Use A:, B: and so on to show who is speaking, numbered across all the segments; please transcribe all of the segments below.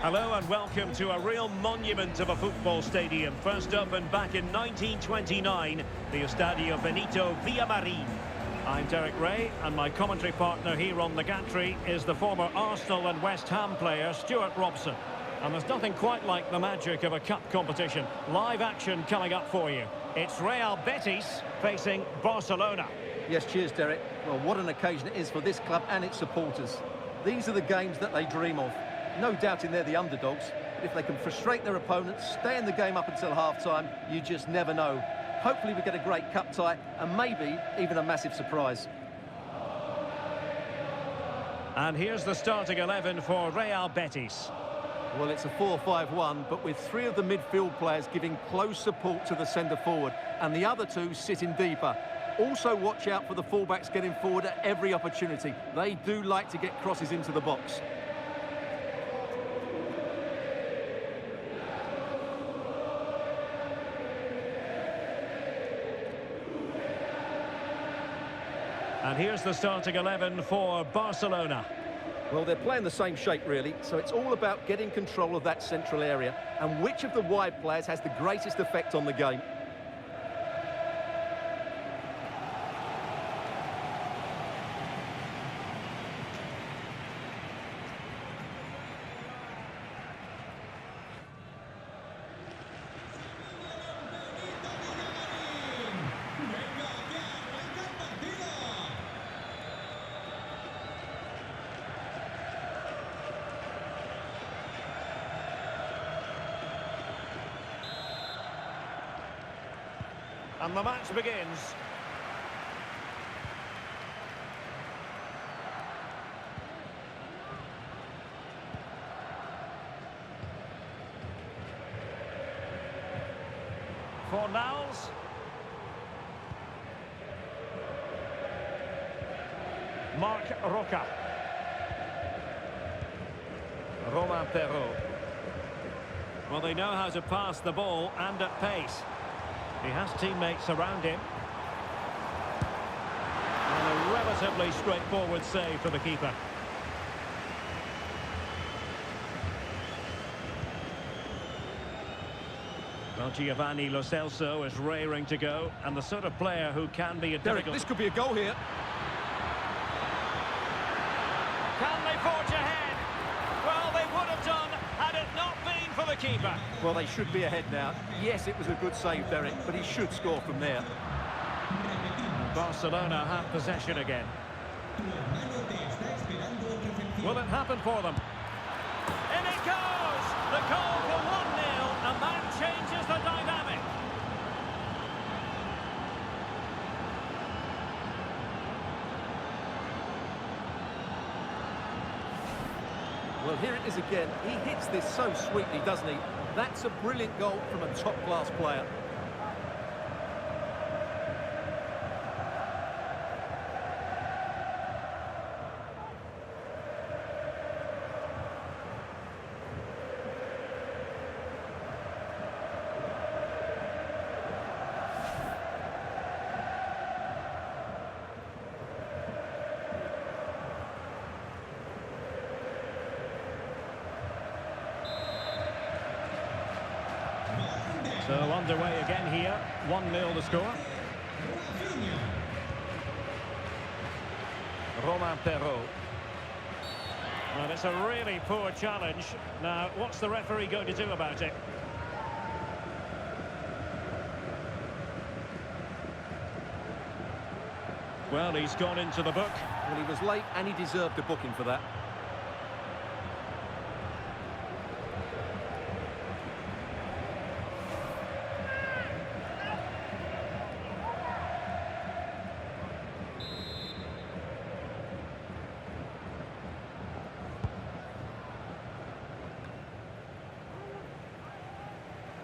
A: Hello and welcome to a real monument of a football stadium. First opened back in 1929, the Estadio Benito Villamarin. I'm Derek Ray, and my commentary partner here on the gantry is the former Arsenal and West Ham player Stuart Robson. And there's nothing quite like the magic of a cup competition. Live action coming up for you. It's Real Betis facing Barcelona.
B: Yes, cheers, Derek. Well, what an occasion it is for this club and its supporters. These are the games that they dream of. No doubting they're the underdogs, but if they can frustrate their opponents, stay in the game up until half-time, you just never know. Hopefully we get a great cup tie and maybe even a massive surprise.
A: And here's the starting 11 for Real Betis.
B: Well, it's a 4-5-1, but with three of the midfield players giving close support to the centre-forward, and the other two sitting deeper. Also watch out for the fullbacks getting forward at every opportunity. They do like to get crosses into the box.
A: And here's the starting 11 for Barcelona.
B: Well, they're playing the same shape, really, so it's all about getting control of that central area and which of the wide players has the greatest effect on the game.
A: And the match begins. For Niles. Marc Roca. Romain Perrault. Well, they know how to pass the ball and at pace. He has teammates around him. And a relatively straightforward save for the keeper. Well, Giovanni Lo Celso is raring to go, and the sort of player who can be a
B: Derek, this could be a goal here.
A: Can they forge ahead? Well, they would have done had it not been for the keeper.
B: Well, they should be ahead now. Yes, it was a good save, Derek, but he should score from there.
A: Barcelona have possession again. Will it happen for them? In it goes! The goal for 1-0, and that changes the dynamic.
B: Well, here it is again. He hits this so sweetly, doesn't he? That's a brilliant goal from a top-class player.
A: So underway again here, 1-0 the score. Romain Perrault. Well, it's a really poor challenge. Now, what's the referee going to do about it? Well, he's gone into the book.
B: Well, he was late and he deserved a booking for that.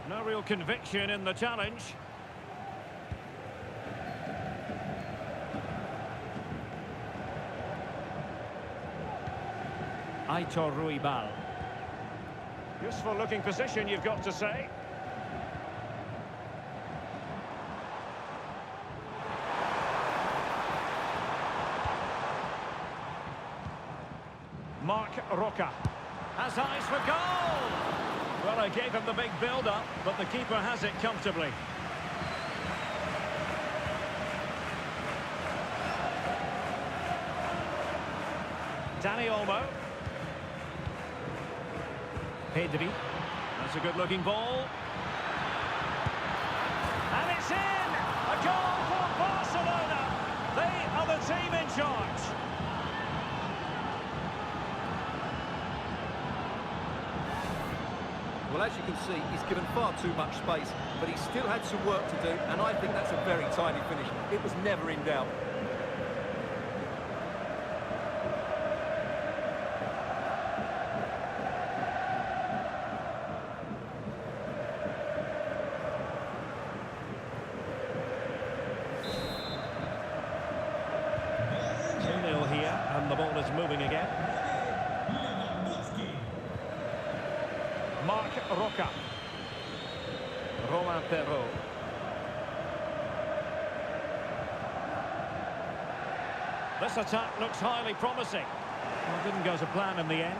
A: No real conviction in the challenge. Aitor Ruibal. Useful looking position, you've got to say. Marc Roca. Has eyes for goal! Well, I gave him the big build-up, but the keeper has it comfortably. Dani Olmo. Pedri. That's a good-looking ball. And it's in! A goal for Barcelona! They are the team in charge.
B: Well, as you can see, he's given far too much space, but he still had some work to do, and I think that's a very tidy finish. It was never in doubt.
A: And the ball is moving again. Marc Roca. Romain Perrault. This attack looks highly promising. Well, it didn't go to plan in the end.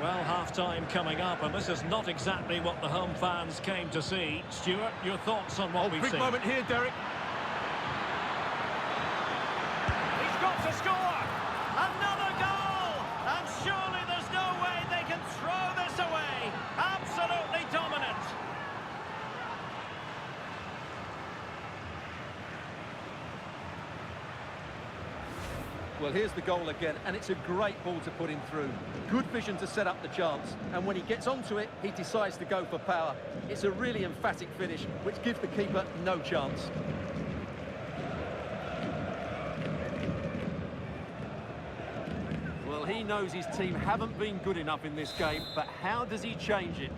A: Well, half-time coming up, and this is not exactly what the home fans came to see. Stuart, your thoughts on what we've
B: big
A: seen?
B: moment here, Derek.
A: He's got to score! Another goal! And surely there's no way they can throw this away. Absolutely dominant.
B: Well, here's the goal again, and it's a great ball to put him through. Good vision to set up the chance, and when he gets onto it, he decides to go for power. It's a really emphatic finish, which gives the keeper no chance. Well, he knows his team haven't been good enough in this game, but how does he change it?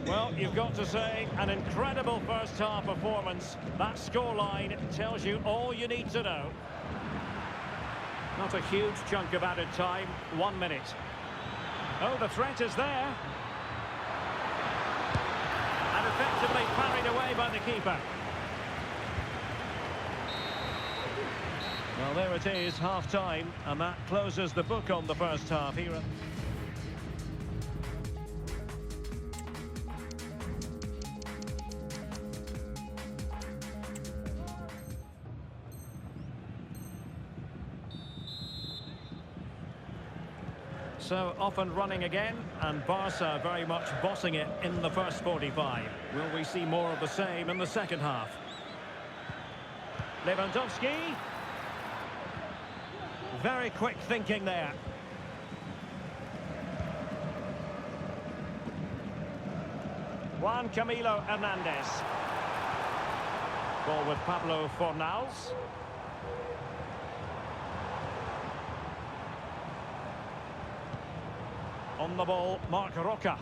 A: Well, you've got to say, an incredible first-half performance. That scoreline tells you all you need to know. Not a huge chunk of added time, 1 minute. Oh, the threat is there. And effectively parried away by the keeper. Well, there it is, half-time, and that closes the book on the first half here. So off and running again, and Barca very much bossing it in the first 45. Will we see more of the same in the second half? Lewandowski. Very quick thinking there. Juan Camilo Hernandez. Ball with Pablo Fornals. On the ball, Marc Roca.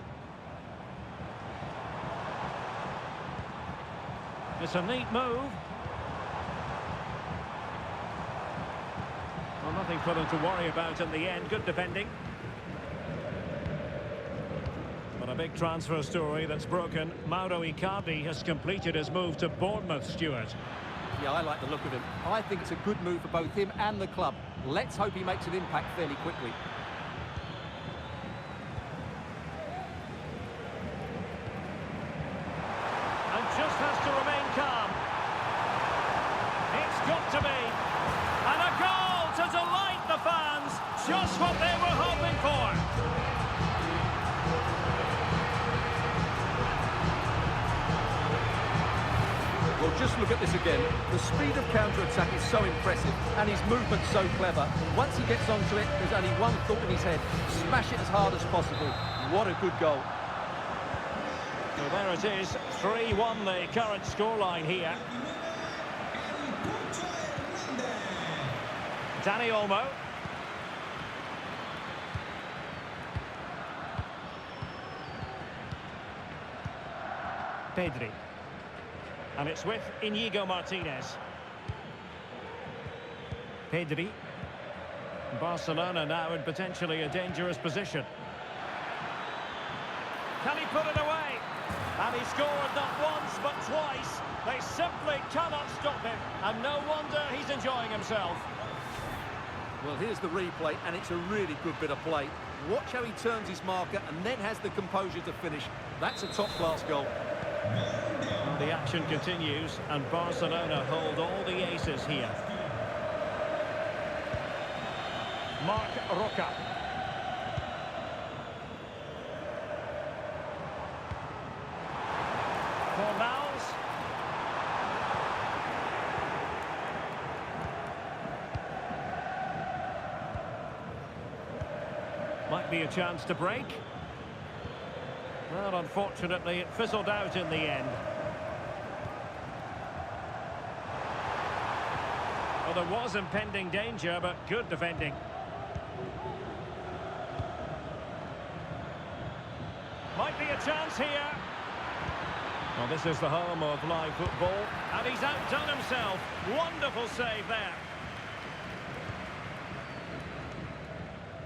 A: It's a neat move. Well, nothing for them to worry about in the end. Good defending. But a big transfer story that's broken. Mauro Icardi has completed his move to Bournemouth, Stuart.
B: Yeah, I like the look of him. I think it's a good move for both him and the club. Let's hope he makes an impact fairly quickly.
A: Just has to remain calm. It's got to be. And a goal to delight the fans. Just what they were hoping for.
B: Well, just look at this again. The speed of counter-attack is so impressive, and his movement's so clever. Once he gets onto it, there's only one thought in his head. Smash it as hard as possible. What a good goal.
A: Well, there it is, 3-1 the current scoreline here. Dani Olmo. Pedri. And it's with Inigo Martinez. Pedri. Barcelona now in potentially a dangerous position. Can he put it away? And he scored not once, but twice. They simply cannot stop him. And no wonder he's enjoying himself.
B: Well, here's the replay, and it's a really good bit of play. Watch how he turns his marker and then has the composure to finish. That's a top-class goal.
A: Well, the action continues, and Barcelona hold all the aces here. Marc Roca. Fornals. Might be a chance to break. Well, unfortunately, it fizzled out in the end. Well, there was impending danger, but good defending. Might be a chance here. Well, this is the home of live football, and he's outdone himself. Wonderful save there.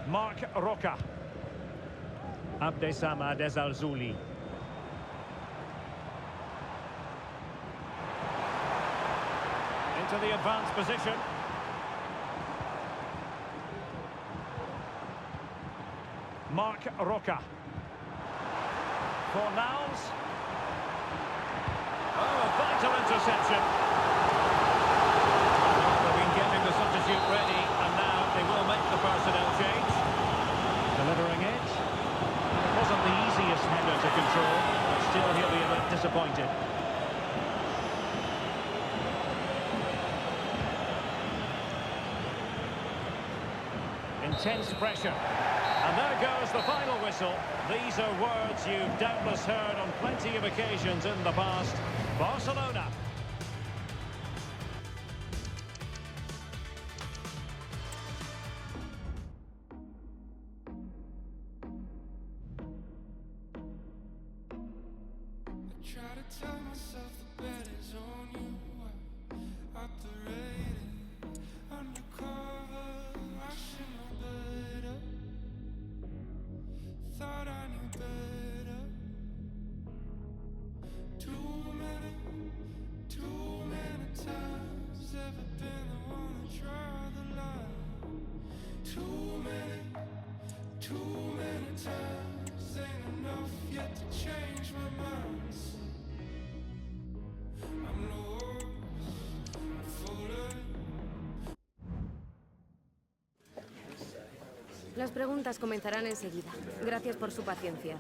A: Marc Roca. Abdesamad Ezalzouli. Into the advanced position. Marc Roca. Fornals. Oh, a vital interception. They've been getting the substitute ready, and now they will make the personnel change. Delivering it. It wasn't the easiest header to control, but still he'll be a bit disappointed. Intense pressure. And there goes the final whistle. These are words you've doubtless heard on plenty of occasions in the past. Barcelona.
C: Try to tell myself the bet is on you. Operating undercover, I should know better. Thought I knew better. Too many times ever been the one to draw the line. Too many times ain't enough yet to change my mind. I'm lost, I'm falling.
D: Las preguntas comenzarán enseguida. Gracias por su paciencia.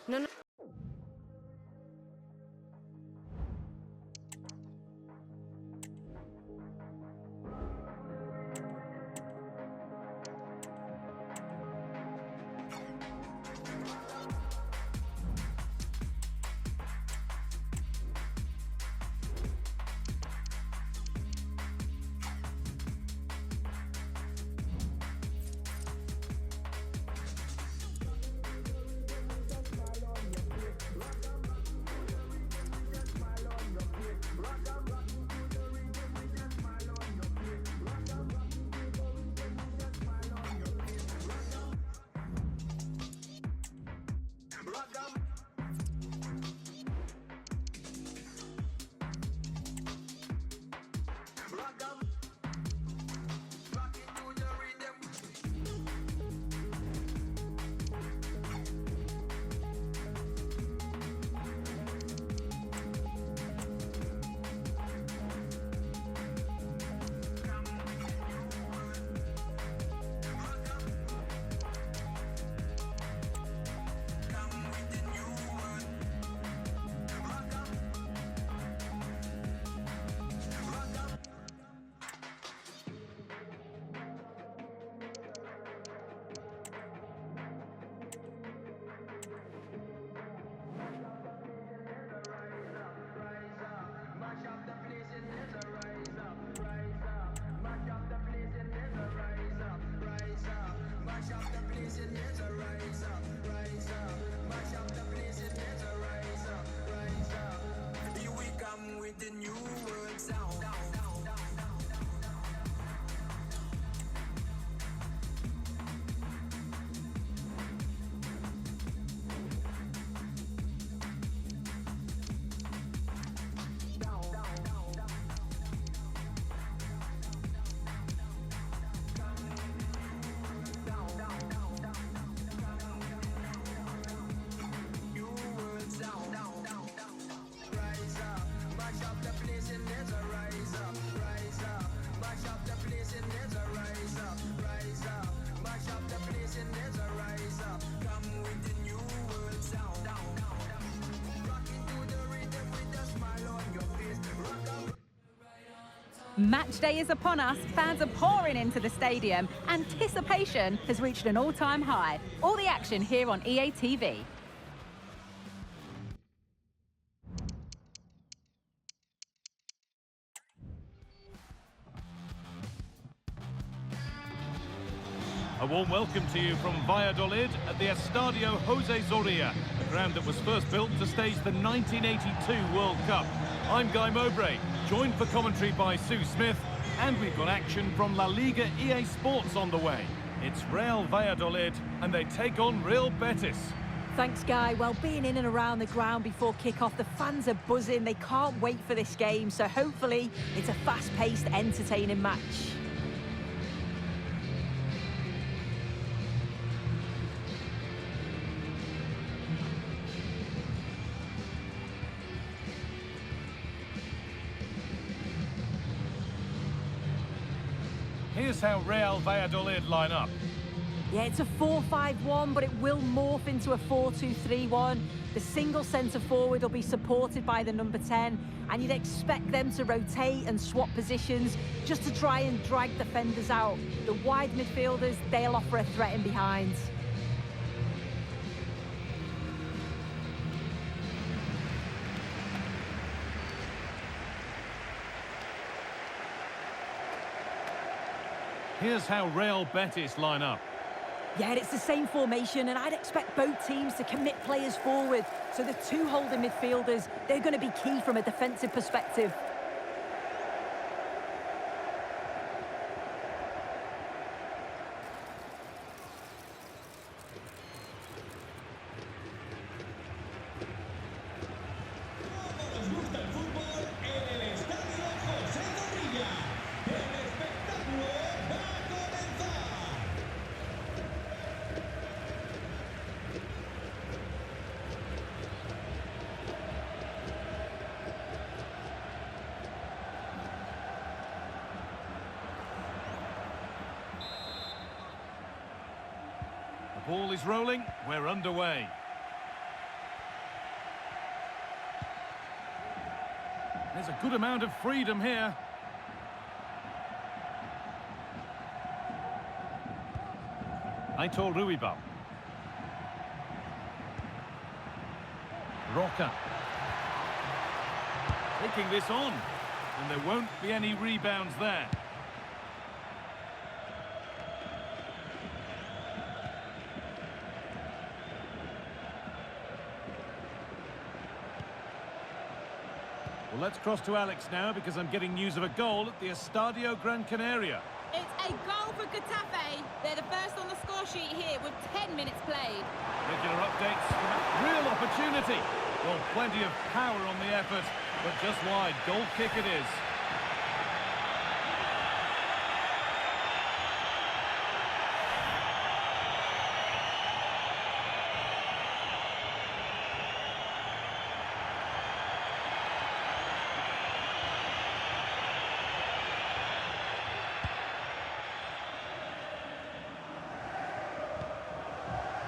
D: No, no.
E: Match day is upon us, fans are pouring into the stadium. Anticipation has reached an all-time high. All the action here on EA TV.
F: A warm welcome to you from Valladolid at the Estadio José Zorrilla, a ground that was first built to stage the 1982 World Cup. I'm Guy Mowbray, joined for commentary by Sue Smith, and we've got action from La Liga EA Sports on the way. It's Real Valladolid, and they take on Real Betis.
G: Thanks, Guy. Well, being in and around the ground before kick-off, the fans are buzzing. They can't wait for this game, so hopefully it's a fast-paced, entertaining match.
F: Here's how Real Valladolid line up.
G: Yeah, it's a 4-5-1, but it will morph into a 4-2-3-1. The single centre-forward will be supported by the number 10, and you'd expect them to rotate and swap positions just to try and drag defenders out. The wide midfielders, they'll offer a threat in behind.
F: Here's how Real Betis line up.
G: Yeah, it's the same formation, and I'd expect both teams to commit players forward. So the two holding midfielders, they're going to be key from a defensive perspective.
F: Ball is rolling, we're underway. There's a good amount of freedom here. Aitor Ruibal. Roca. Taking this on, and there won't be any rebounds there. Well, let's cross to Alex now, because I'm getting news of a goal at the Estadio Gran Canaria.
H: It's a goal for Getafe. They're the first on the score sheet here with 10 minutes played.
F: Regular updates from a real opportunity. Well, plenty of power on the effort, but just wide. Goal kick it is.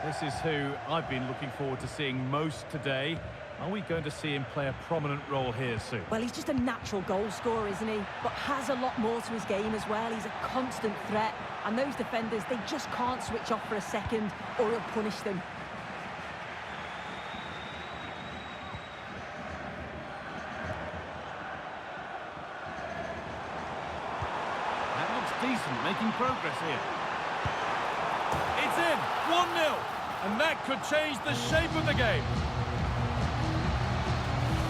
F: This is who I've been looking forward to seeing most today. Are we going to see him play a prominent role here soon?
G: Well, he's just a natural goal scorer, isn't he? But has a lot more to his game as well. He's a constant threat. And those defenders, they just can't switch off for a second or he'll punish them.
F: That looks decent, making progress here. It's in! 1-0! And that could change the shape of the game.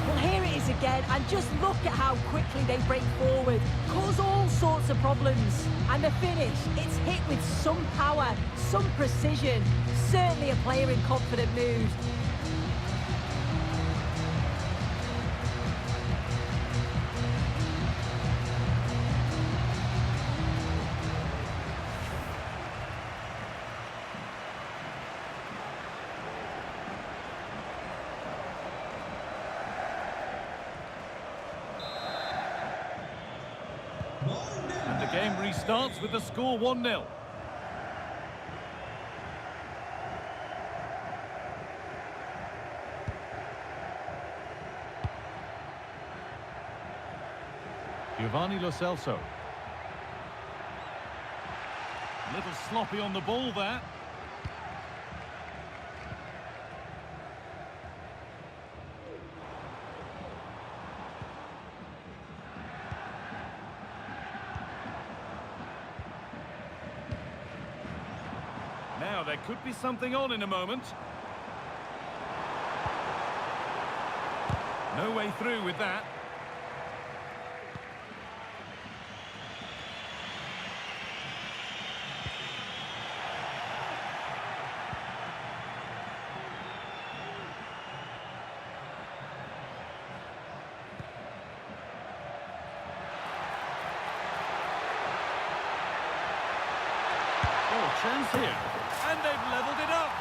G: Well, here it is again, and just look at how quickly they break forward, cause all sorts of problems. And the finish, it's hit with some power, some precision. Certainly a player in confident mood.
F: And the game restarts with the score 1-0. Giovanni Lo Celso. A little sloppy on the ball there. Now, there could be something on in a moment. No way through with that. Oh, chance here. And they've levelled it up.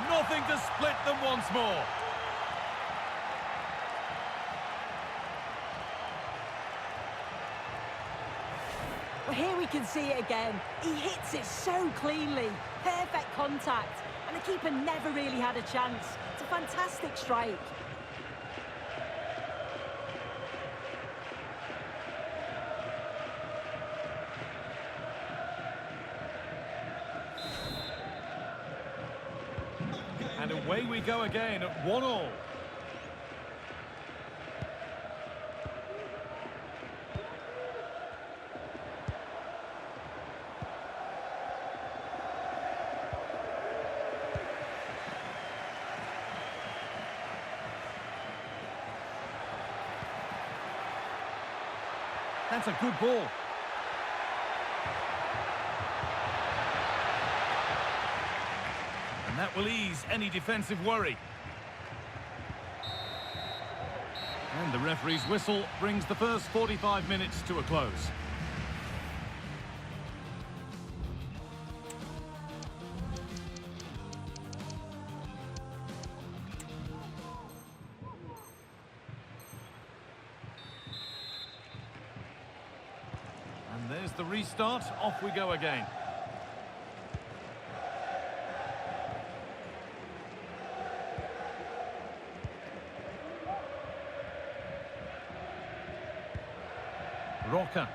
F: Nothing to split them once more.
G: Well, here we can see it again. He hits it so cleanly. Perfect contact. And the keeper never really had a chance. It's a fantastic strike.
F: And away we go again at 1-1. That's a good ball. And that will ease any defensive worry. And the referee's whistle brings the first 45 minutes to a close. And there's the restart. Off we go again. Roca.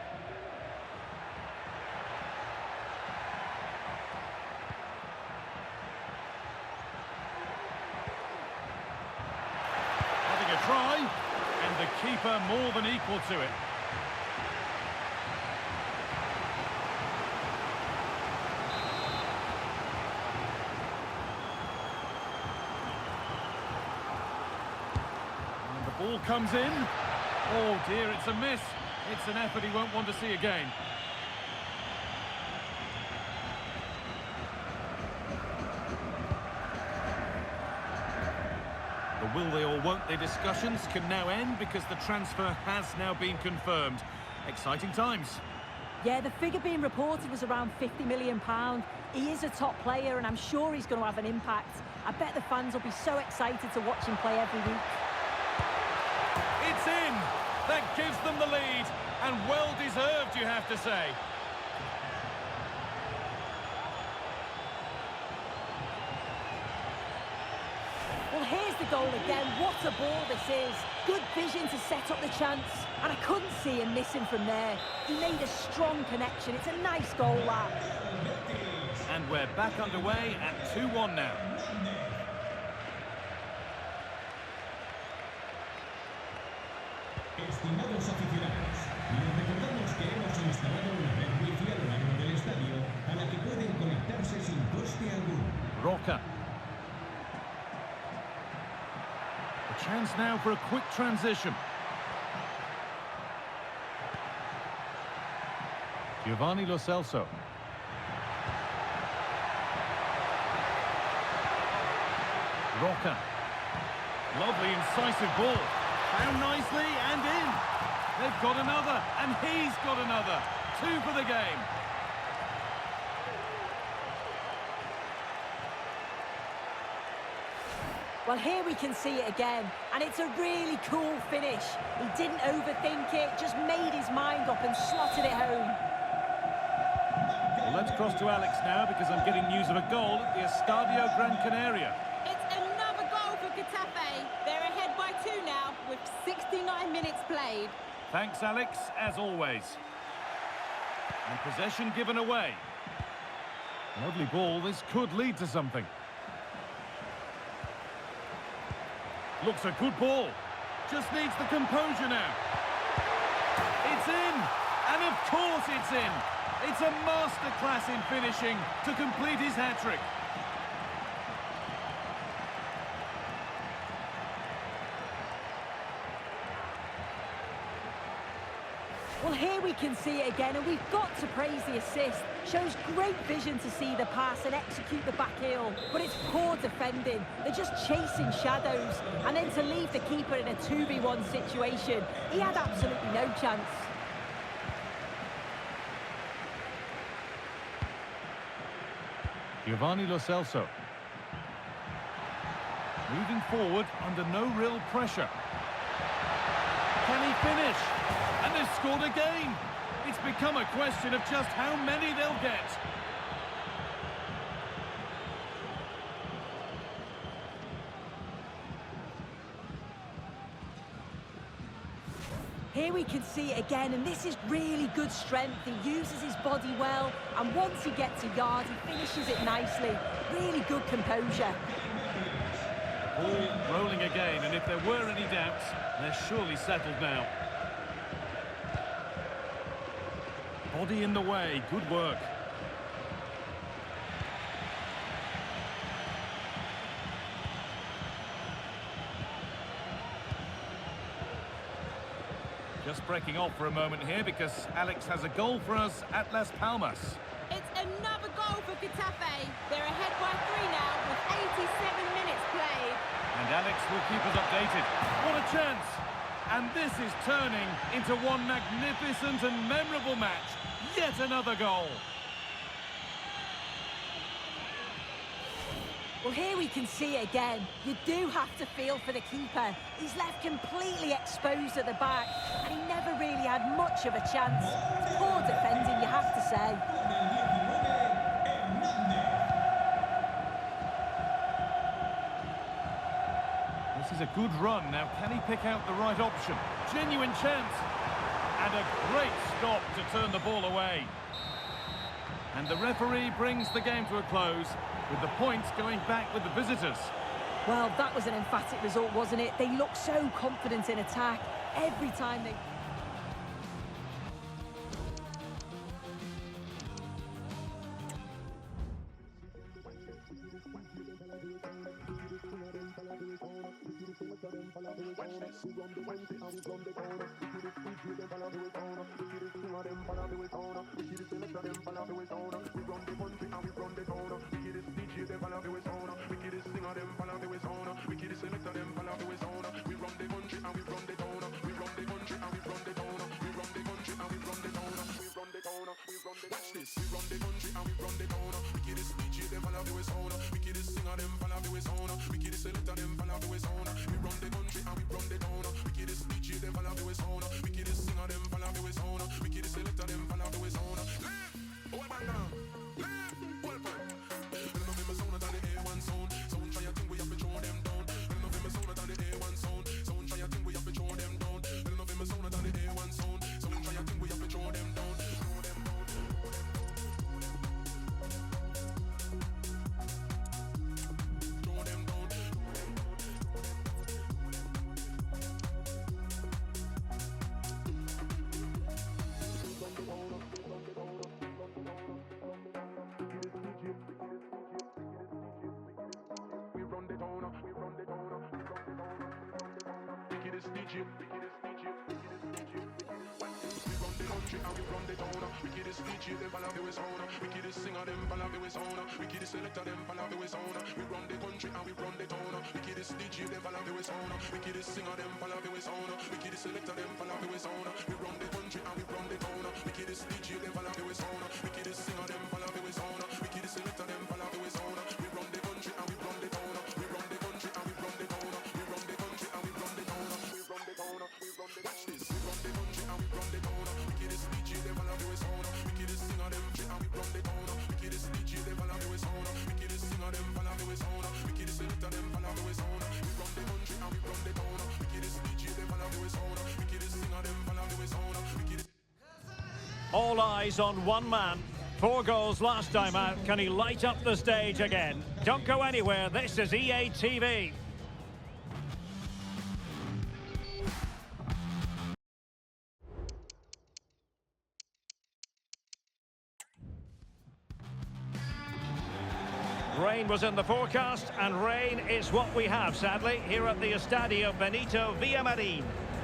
F: Having a try, and the keeper more than equal to it. And the ball comes in. Oh dear, it's a miss. It's an effort he won't want to see again. The will they or won't they discussions can now end because the transfer has now been confirmed. Exciting times.
G: Yeah, the figure being reported was around £50 million. He is a top player and I'm sure he's going to have an impact. I bet the fans will be so excited to watch him play every week.
F: It's in! That gives them the lead, and well-deserved, you have to say.
G: Well, here's the goal again. What a ball this is. Good vision to set up the chance, and I couldn't see him missing from there. He made a strong connection. It's a nice goal, that.
F: And we're back underway at 2-1 now.
I: Estimados aficionados, les recordamos que hemos instalado una red wifi a lo largo del estadio a la que pueden conectarse sin coste alguno.
F: Roca. A chance now for a quick transition. Giovanni Lo Celso. Roca. Lovely incisive ball. Found nicely and in. They've got another, and he's got another. 2 for the game.
G: Well, here we can see it again, and it's a really cool finish. He didn't overthink it, just made his mind up and slotted it home.
F: Well, let's cross to Alex now, because I'm getting news of a goal at the Estadio Gran Canaria.
H: It's another goal for Getafe. They're ahead by 2 now with 69 minutes played.
F: Thanks, Alex, as always. And possession given away. Lovely ball, this could lead to something. Looks a good ball. Just needs the composure now. It's in! And of course it's in! It's a masterclass in finishing to complete his hat-trick.
G: Well, here we can see it again, and we've got to praise the assist. Shows great vision to see the pass and execute the back heel, but it's poor defending. They're just chasing shadows, and then to leave the keeper in a 2v1 situation, he had absolutely no chance.
F: Giovanni Lo Celso. Moving forward under no real pressure. Can he finish? And they've scored again. It's become a question of just how many they'll get.
G: Here we can see it again, and this is really good strength. He uses his body well, and once he gets a yard, he finishes it nicely. Really good composure.
F: Ball rolling again, and if there were any doubts, they're surely settled now. Body in the way, good work. Just breaking off for a moment here because Alex has a goal for us at Las Palmas.
H: It's another goal for Getafe. They're ahead by 3 now with 87 minutes played.
F: And Alex will keep us updated. What a chance! And this is turning into one magnificent and memorable match. Yet another goal.
G: Well, here we can see it again. You do have to feel for the keeper. He's left completely exposed at the back, and he never really had much of a chance. Poor defending, you have to say.
F: This is a good run. Now, can he pick out the right option? Genuine chance. And a great stop to turn the ball away. And the referee brings the game to a close, with the points going back with the visitors.
G: Well, that was an emphatic result, wasn't it? They looked so confident in attack every time they...
A: All eyes on one man. 4 goals last time out. Can he light up the stage again? Don't go anywhere. This is EA TV. Rain was in the forecast, and rain is what we have, sadly, here at the Estadio Benito Villamarin.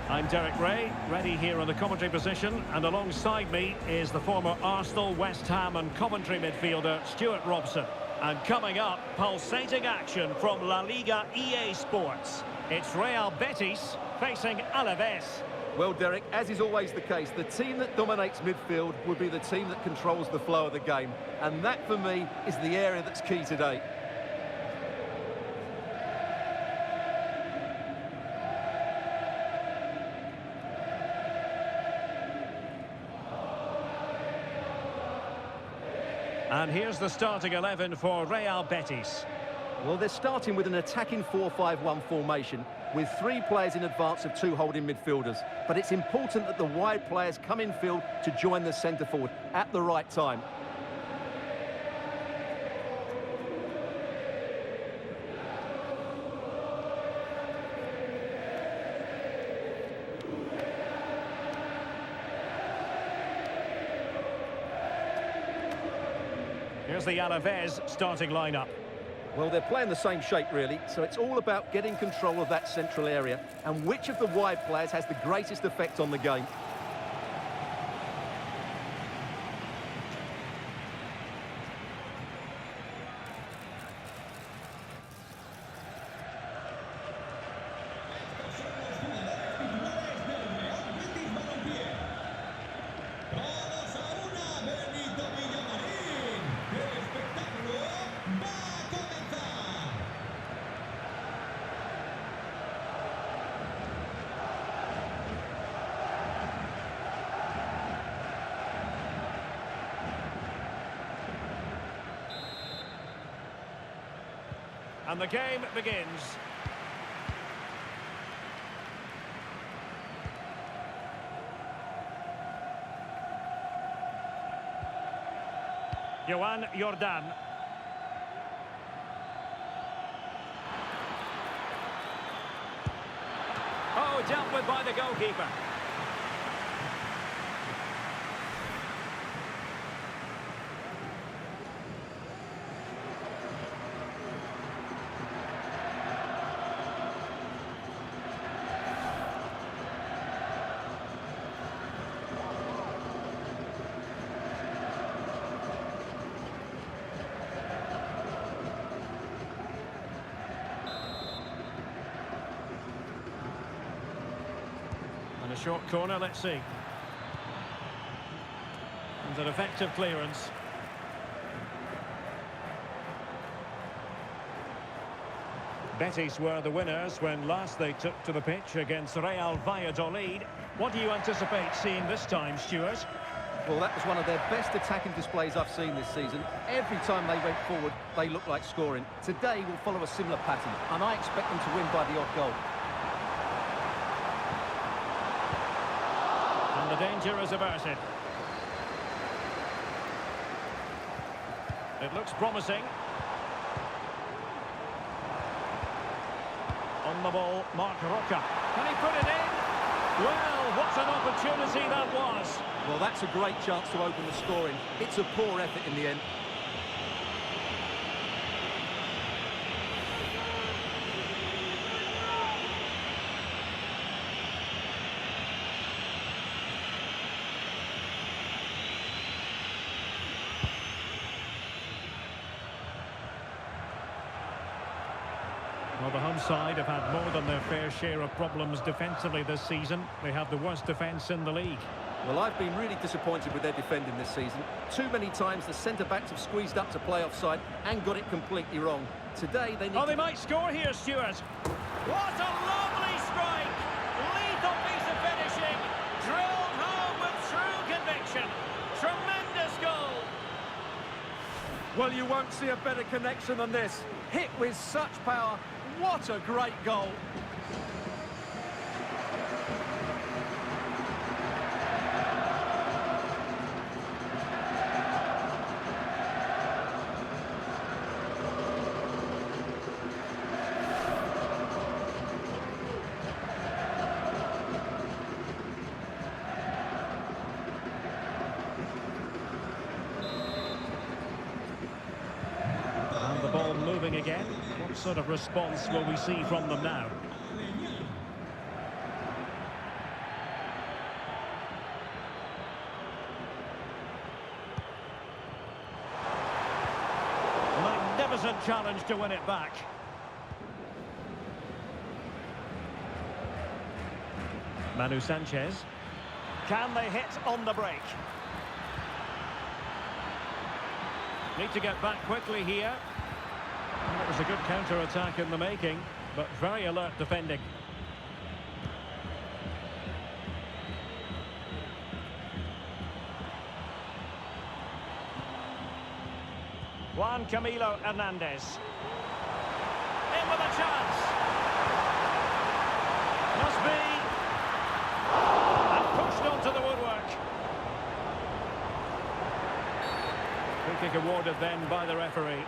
A: I'm Derek Ray, ready here in the commentary position, and alongside me is the former Arsenal, West Ham and Coventry midfielder Stuart Robson. And coming up, pulsating action from La Liga EA Sports. It's Real Betis facing Alaves.
B: Well, Derek, as is always the case, the team that dominates midfield will be the team that controls the flow of the game. And that, for me, is the area that's key today.
A: And here's the starting 11 for Real Betis.
B: Well, they're starting with an attacking 4-5-1 formation with 3 players in advance of 2 holding midfielders. But it's important that the wide players come in field to join the centre forward at the right time.
A: Here's the Alaves starting lineup.
B: Well, they're playing the same shape, really, so it's all about getting control of that central area and which of the wide players has the greatest effect on the game.
I: Todos a una, Benito Villamarín. El espectáculo va a comenzar.
A: And the game begins. Joan Jordan. Oh, dealt with by the goalkeeper. And a short corner, let's see. And an effective clearance. Betis were the winners when last they took to the pitch against Real Valladolid. What do you anticipate seeing this time, Stuart?
B: Well, that was one of their best attacking displays I've seen this season. Every time they went forward, they looked like scoring. Today will follow a similar pattern, and I expect them to win by the odd goal.
A: And the danger is averted. It looks promising. On the ball, Mark Roca. Can he put it in? Well, what an opportunity that was.
B: Well, that's a great chance to open the scoring. It's a poor effort in the end.
A: Well, the home side have had more than their fair share of problems defensively this season. They have the worst defence in the league.
B: Well, I've been really disappointed with their defending this season. Too many times the centre-backs have squeezed up to play offside and got it completely wrong. Today they need
A: they might score here, Stuart. What a lovely strike! Lethal piece of finishing. Drilled home with true conviction. Tremendous goal.
B: Well, you won't see a better connection than this. Hit with such power. What a great goal.
A: moving again. What sort of response will we see from them now? Magnificent challenge to win it back. Manu Sanchez. Can they hit on the break? Need to get back quickly here. And it was a good counter-attack in the making, but very alert defending. Juan Camilo Hernandez. In with a chance. Must be. And pushed onto the woodwork. Free kick awarded then by the referee.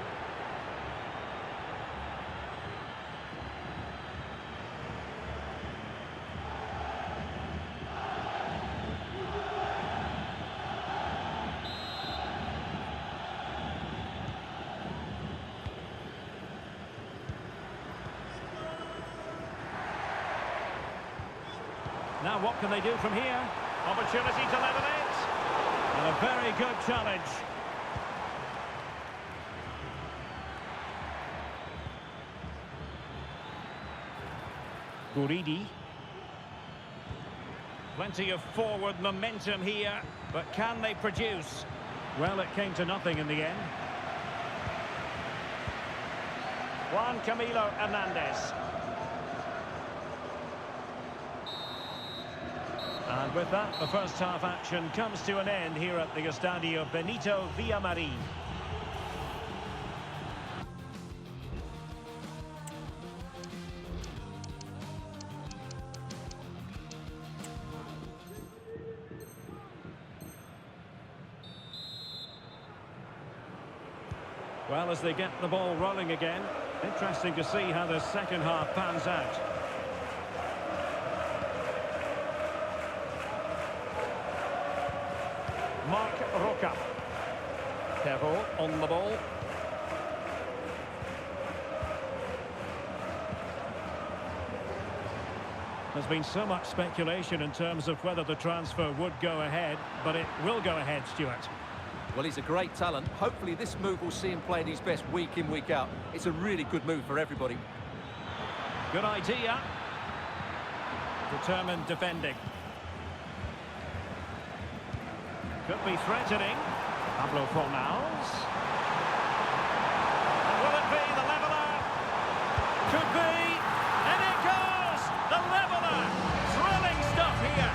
A: Now what can they do from here? Opportunity to level it. And a very good challenge. Guridi. Plenty of forward momentum here, but can they produce? Well, it came to nothing in the end. Juan Camilo Hernandez. And with that, the first half action comes to an end here at the Estadio Benito Villamarín. Well, as they get the ball rolling again, interesting to see how the second half pans out. Marc Roca. Perrault on the ball. There's been so much speculation in terms of whether the transfer would go ahead, but it will go ahead, Stuart.
B: Well, he's a great talent. Hopefully this move will see him play at his best week in, week out. It's a really good move for everybody.
A: Good idea. Determined defending. Could be threatening. Pablo Fornals. And will it be the leveller? Could be. And it goes! The leveller! Thrilling stuff here.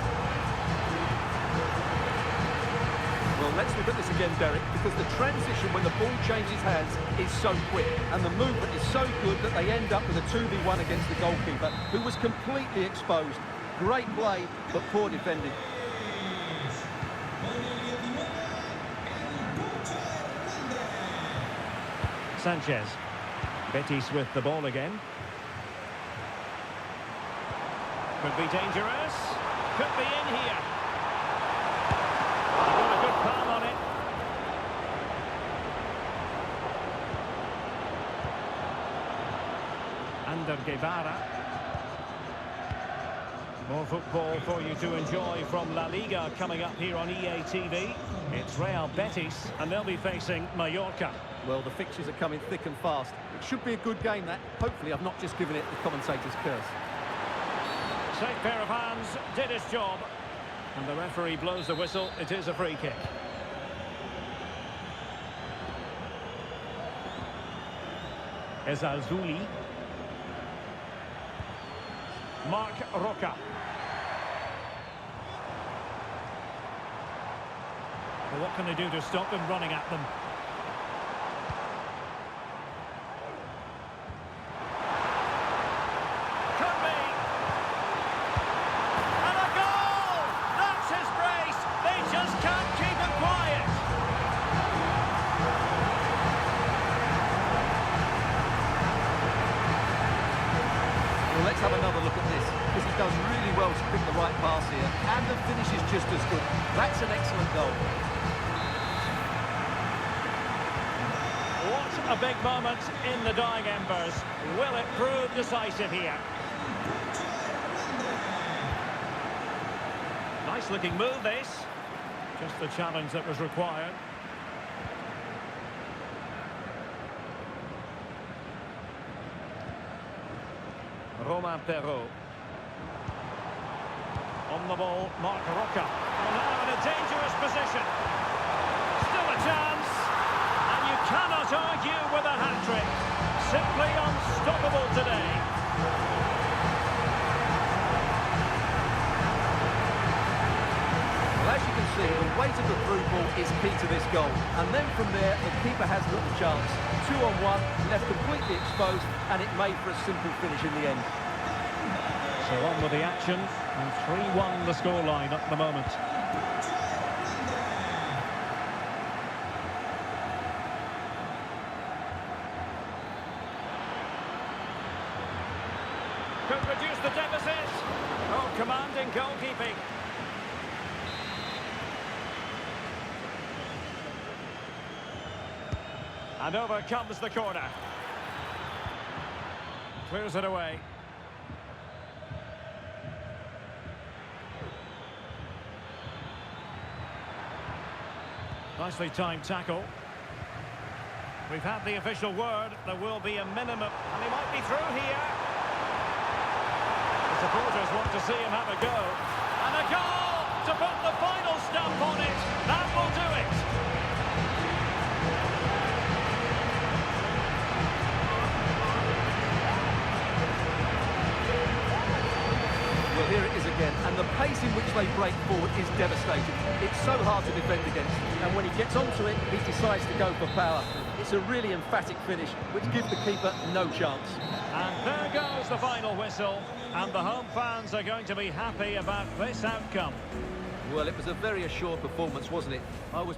B: Well, let's look at this again, Derek, because the transition when the ball changes hands is so quick, and the movement is so good that they end up with a 2v1 against the goalkeeper, who was completely exposed. Great play, but poor defending.
A: Sanchez. Betis with the ball again. Could be dangerous. Could be in here. Got a good palm on it. Ander Guevara. More football for you to enjoy from La Liga coming up here on EA TV. It's Real Betis, and they'll be facing Mallorca.
B: Well, the fixtures are coming thick and fast. It should be a good game, that. Hopefully, I've not just given it the commentator's curse.
A: Safe pair of hands, did his job. And the referee blows the whistle. It is a free kick. Ezalzouli. Marc Roca. Well, what can they do to stop him running at them? Could be. And a goal! That's his brace. They just can't keep him quiet.
B: Well, let's have another look at this, because he does really well to pick the right pass here, and the finish is just as good. That's an excellent goal.
A: What A big moment in the dying embers. Will it prove decisive here? Nice looking move, this. Just the challenge that was required. Romain Perrault. On the ball, Marc Roca. Oh, now in a dangerous position. Still a chance. And you cannot argue with a hat-trick. Simply unstoppable today.
B: Well, as you can see, the weight of the through ball is key to this goal. And then from there, the keeper has little chance. 2-on-1, left completely exposed, and it made for a simple finish in the end.
A: So on with the action, and 3-1 the scoreline at the moment. Could reduce the deficit. Oh, commanding goalkeeping. And over comes the corner. Clears it away. Nicely timed tackle. We've had the official word. There will be a minimum. And he might be through here. The supporters want to see him have a go. And a goal to put the final stamp on it. That will do it.
B: Well, here it is again, and the pace in which they break forward is devastating. It's so hard to defend against, and when he gets onto it, he decides to go for power. It's a really emphatic finish, which gives the keeper no chance.
A: And there goes the final whistle, and the home fans are going to be happy about this outcome.
B: Well, it was a very assured performance, wasn't it? I was